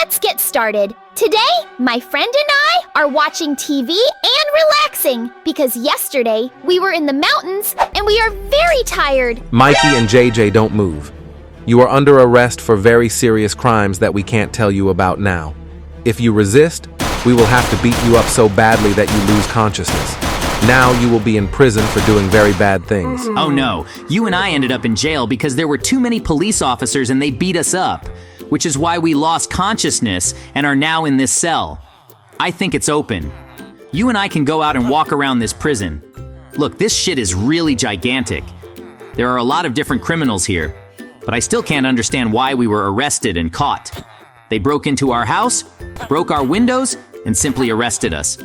let's get started. Today, my friend and I are watching TV and relaxing because yesterday we were in the mountains and we are very tired. Mikey and JJ, don't move. You are under arrest for very serious crimes that we can't tell you about now. If you resist, we will have to beat you up so badly that you lose consciousness. Now you will be in prison for doing very bad things. Oh no, you and I ended up in jail because there were too many police officers and they beat us up, which is why we lost consciousness and are now in this cell. I think it's open. You and I can go out and walk around this prison. Look, this shit is really gigantic. There are a lot of different criminals here, but I still can't understand why we were arrested and caught. They broke into our house, broke our windows, and simply arrested us.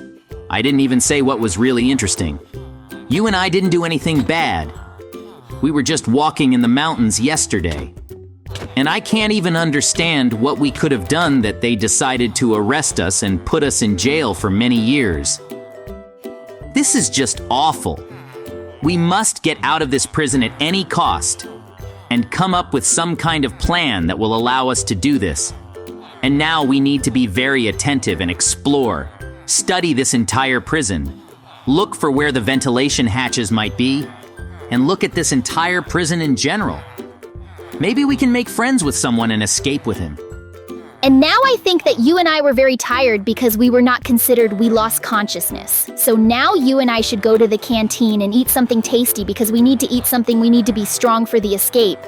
I didn't even say what was really interesting. You and I didn't do anything bad. We were just walking in the mountains yesterday. And I can't even understand what we could have done that they decided to arrest us and put us in jail for many years. This is just awful. We must get out of this prison at any cost and come up with some kind of plan that will allow us to do this. And now we need to be very attentive and explore. Study this entire prison. Look for where the ventilation hatches might be, and look at this entire prison in general. Maybe we can make friends with someone and escape with him. And now I think that you and I were very tired because we were not considered we lost consciousness. So now you and I should go to the canteen and eat something tasty because we need to eat something, we need to be strong for the escape.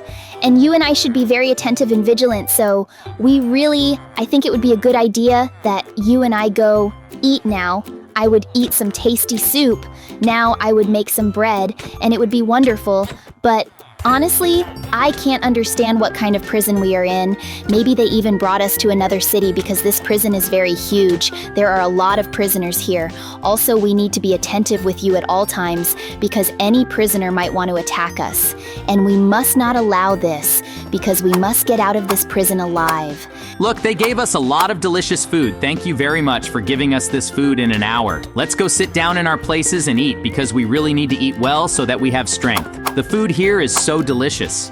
And you and I should be very attentive and vigilant, so I think it would be a good idea that you and I go eat now. I would eat some tasty soup. Now I would make some bread, and it would be wonderful, but honestly, I can't understand what kind of prison we are in. Maybe they even brought us to another city because this prison is very huge. There are a lot of prisoners here. Also, we need to be attentive with you at all times because any prisoner might want to attack us. And we must not allow this because we must get out of this prison alive. Look, they gave us a lot of delicious food. Thank you very much for giving us this food in an hour. Let's go sit down in our places and eat because we really need to eat well so that we have strength. The food here is so delicious.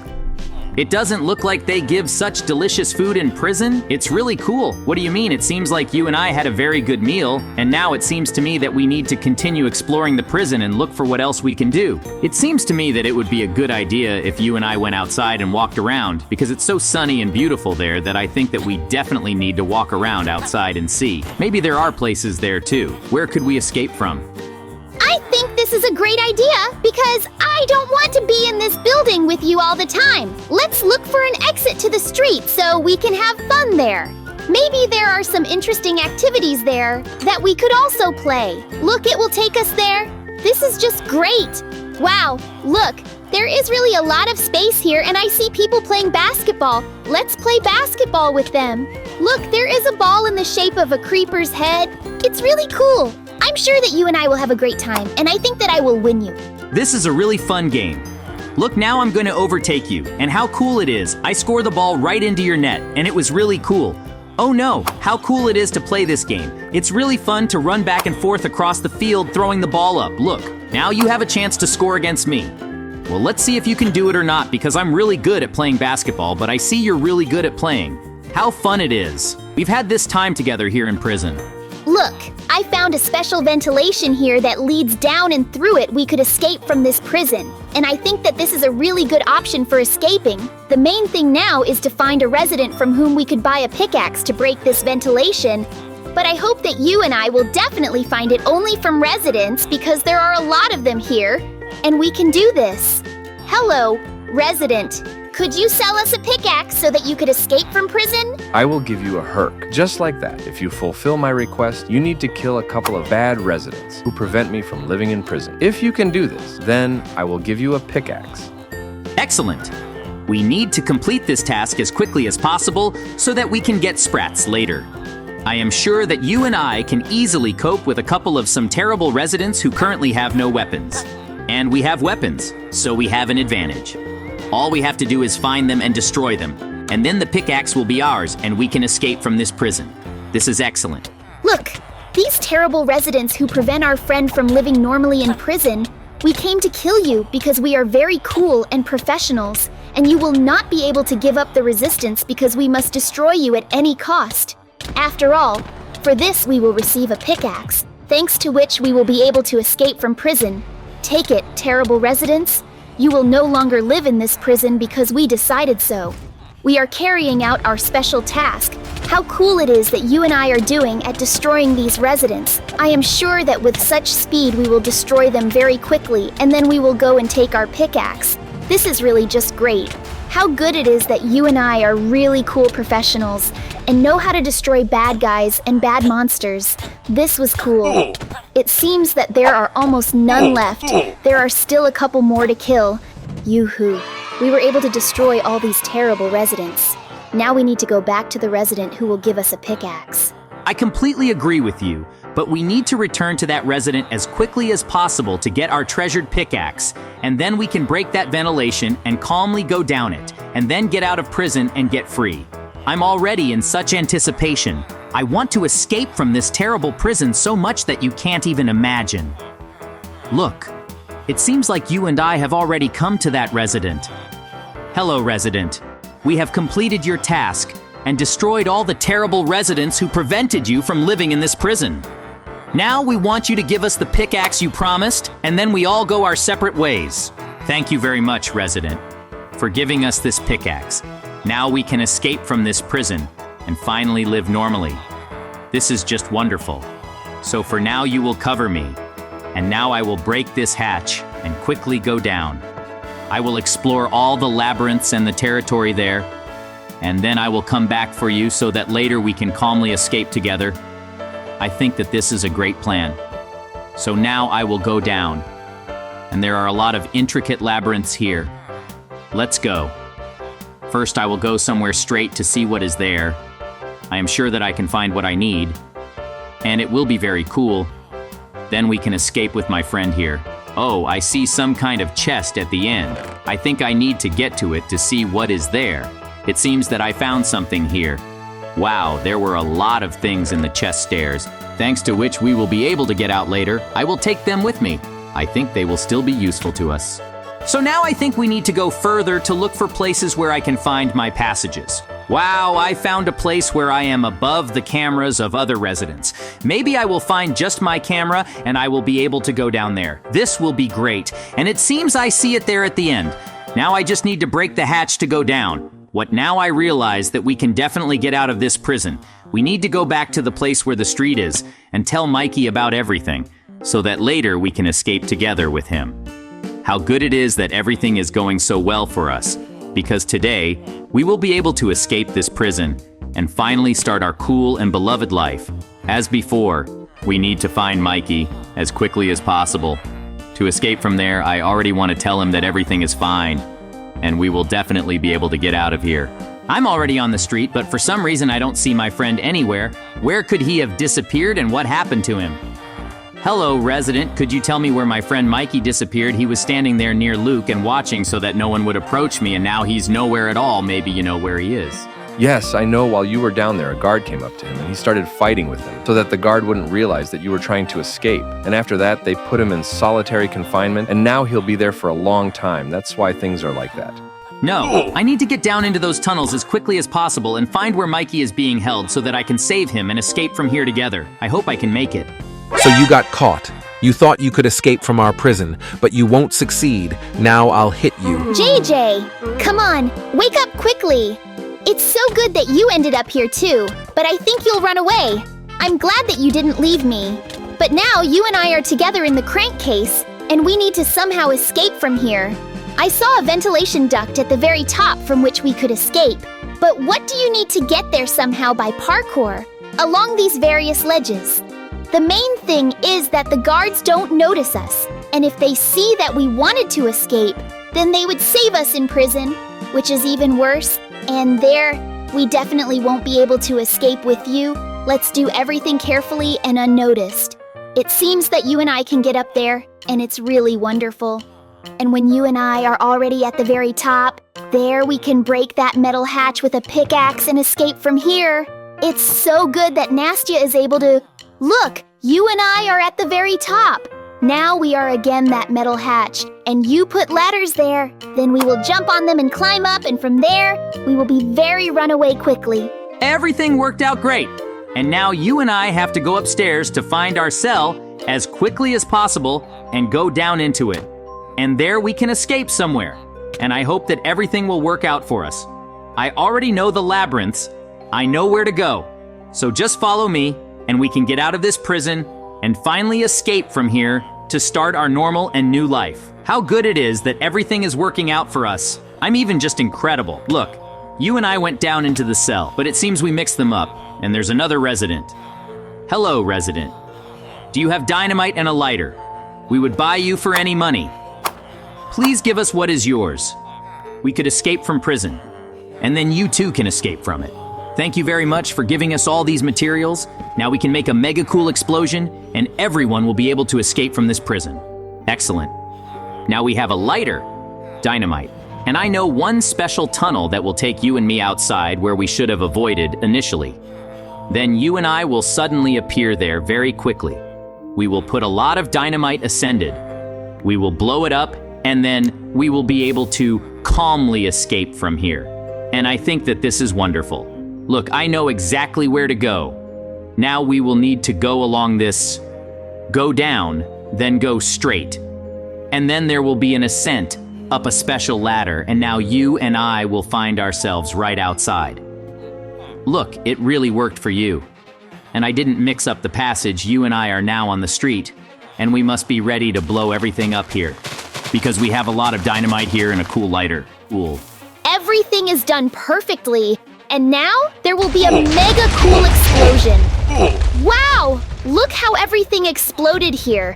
It doesn't look like they give such delicious food in prison. It's really cool. What do you mean? It seems like you and I had a very good meal, and now it seems to me that we need to continue exploring the prison and look for what else we can do. It seems to me that it would be a good idea if you and I went outside and walked around, because it's so sunny and beautiful there that I think that we definitely need to walk around outside and see. Maybe there are places there too. Where could we escape from? I think this is a great idea because I don't want to be in this building with you all the time. Let's look for an exit to the street so we can have fun there. Maybe there are some interesting activities there that we could also play. Look, it will take us there. This is just great. Wow, look, there is really a lot of space here and I see people playing basketball. Let's play basketball with them. Look, there is a ball in the shape of a creeper's head. It's really cool. I'm sure that you and I will have a great time, and I think that I will win you. This is a really fun game. Look, now I'm going to overtake you, and how cool it is. I score the ball right into your net, and it was really cool. Oh no, how cool it is to play this game. It's really fun to run back and forth across the field throwing the ball up. Look, now you have a chance to score against me. Well, let's see if you can do it or not, because I'm really good at playing basketball, but I see you're really good at playing. How fun it is. We've had this time together here in prison. Look, I found a special ventilation here that leads down, and through it we could escape from this prison. And I think that this is a really good option for escaping. The main thing now is to find a resident from whom we could buy a pickaxe to break this ventilation. But I hope that you and I will definitely find it only from residents because there are a lot of them here, and we can do this. Hello, resident. Could you sell us a pickaxe so that you could escape from prison? I will give you a herc, just like that. If you fulfill my request, you need to kill a couple of bad residents who prevent me from living in prison. If you can do this, then I will give you a pickaxe. Excellent. We need to complete this task as quickly as possible so that we can get sprats later. I am sure that you and I can easily cope with a couple of some terrible residents who currently have no weapons. And we have weapons, so we have an advantage. All we have to do is find them and destroy them, and then the pickaxe will be ours and we can escape from this prison. This is excellent. Look, these terrible residents who prevent our friend from living normally in prison, we came to kill you because we are very cool and professionals, and you will not be able to give up the resistance because we must destroy you at any cost. After all, for this we will receive a pickaxe, thanks to which we will be able to escape from prison. Take it, terrible residents. You will no longer live in this prison because we decided so. We are carrying out our special task. How cool it is that you and I are doing at destroying these residents. I am sure that with such speed we will destroy them very quickly, and then we will go and take our pickaxe. This is really just great. How good it is that you and I are really cool professionals and know how to destroy bad guys and bad monsters. This was cool. It seems that there are almost none left. There are still a couple more to kill. Yoo-hoo. We were able to destroy all these terrible residents. Now we need to go back to the resident who will give us a pickaxe. I completely agree with you, but we need to return to that resident as quickly as possible to get our treasured pickaxe, and then we can break that ventilation and calmly go down it, and then get out of prison and get free. I'm already in such anticipation. I want to escape from this terrible prison so much that you can't even imagine. Look, it seems like you and I have already come to that resident. Hello, resident. We have completed your task and destroyed all the terrible residents who prevented you from living in this prison. Now we want you to give us the pickaxe you promised, and then we all go our separate ways. Thank you very much, resident, for giving us this pickaxe. Now we can escape from this prison and finally live normally. This is just wonderful. So for now you will cover me, and now I will break this hatch and quickly go down. I will explore all the labyrinths and the territory there, and then I will come back for you so that later we can calmly escape together. I think that this is a great plan. So now I will go down, and there are a lot of intricate labyrinths here. Let's go. First, I will go somewhere straight to see what is there. I am sure that I can find what I need, and it will be very cool. Then we can escape with my friend here. Oh, I see some kind of chest at the end. I think I need to get to it to see what is there. It seems that I found something here. Wow, there were a lot of things in the chest stairs, thanks to which we will be able to get out later. I will take them with me. I think they will still be useful to us. So now I think we need to go further to look for places where I can find my passages. Wow, I found a place where I am above the cameras of other residents. Maybe I will find just my camera and I will be able to go down there. This will be great, and it seems I see it there at the end. Now I just need to break the hatch to go down. What now I realize that we can definitely get out of this prison. We need to go back to the place where the street is and tell Mikey about everything, so that later we can escape together with him. How good it is that everything is going so well for us, because today we will be able to escape this prison and finally start our cool and beloved life. As before, we need to find Mikey as quickly as possible. To escape from there, I already want to tell him that everything is fine, and we will definitely be able to get out of here. I'm already on the street, but for some reason I don't see my friend anywhere. Where could he have disappeared and what happened to him? Hello, resident. Could you tell me where my friend Mikey disappeared? He was standing there near Luke and watching so that no one would approach me, and now he's nowhere at all. Maybe you know where he is. Yes, I know. While you were down there, a guard came up to him and he started fighting with him so that the guard wouldn't realize that you were trying to escape. And after that, they put him in solitary confinement, and now he'll be there for a long time. That's why things are like that. No, I need to get down into those tunnels as quickly as possible and find where Mikey is being held so that I can save him and escape from here together. I hope I can make it. So you got caught. You thought you could escape from our prison, but you won't succeed. Now I'll hit you. JJ, come on, wake up quickly. It's so good that you ended up here too, but I think you'll run away. I'm glad that you didn't leave me. But now you and I are together in the crankcase, and we need to somehow escape from here. I saw a ventilation duct at the very top from which we could escape. But what do you need to get there somehow by parkour? Along these various ledges. The main thing is that the guards don't notice us, and if they see that we wanted to escape, then they would save us in prison, which is even worse, and there, we definitely won't be able to escape with you. Let's do everything carefully and unnoticed. It seems that you and I can get up there, and it's really wonderful. And when you and I are already at the very top, there we can break that metal hatch with a pickaxe and escape from here. It's so good that Nastya is able to... Look, you and I are at the very top. Now we are again that metal hatch, and you put ladders there. Then we will jump on them and climb up, and from there, we will be very runaway quickly. Everything worked out great. And now you and I have to go upstairs to find our cell as quickly as possible and go down into it. And there we can escape somewhere. And I hope that everything will work out for us. I already know the labyrinths. I know where to go. So just follow me and we can get out of this prison and finally escape from here to start our normal and new life. How good it is that everything is working out for us. I'm even just incredible. Look, you and I went down into the cell, but it seems we mixed them up, and there's another resident. Hello, resident. Do you have dynamite and a lighter? We would buy you for any money. Please give us what is yours. We could escape from prison, and then you too can escape from it. Thank you very much for giving us all these materials. Now we can make a mega cool explosion, and everyone will be able to escape from this prison. Excellent. Now we have a lighter, dynamite, and I know one special tunnel that will take you and me outside where we should have avoided initially. Then you and I will suddenly appear there very quickly. We will put a lot of dynamite ascended. We will blow it up, and then we will be able to calmly escape from here. And I think that this is wonderful. Look, I know exactly where to go. Now we will need to go along this, go down, then go straight. And then there will be an ascent up a special ladder, and now you and I will find ourselves right outside. Look, it really worked for you. And I didn't mix up the passage. You and I are now on the street, and we must be ready to blow everything up here. Because we have a lot of dynamite here and a cool lighter. Cool. Everything is done perfectly, and now there will be a mega cool explosion. Wow! Look how everything exploded here.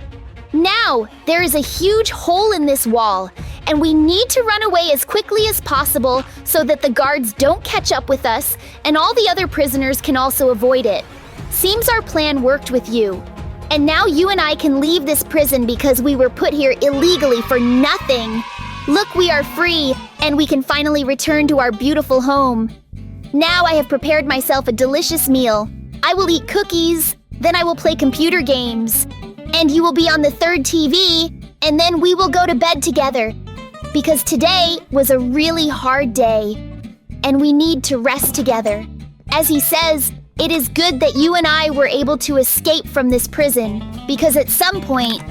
Now, there is a huge hole in this wall, and we need to run away as quickly as possible so that the guards don't catch up with us, and all the other prisoners can also avoid it. Seems our plan worked with you. And now you and I can leave this prison because we were put here illegally for nothing. Look, we are free, and we can finally return to our beautiful home. Now I have prepared myself a delicious meal. I will eat cookies, then I will play computer games. And you will be on the third TV, and then we will go to bed together. Because today was a really hard day, and we need to rest together. As he says, it is good that you and I were able to escape from this prison, because at some point,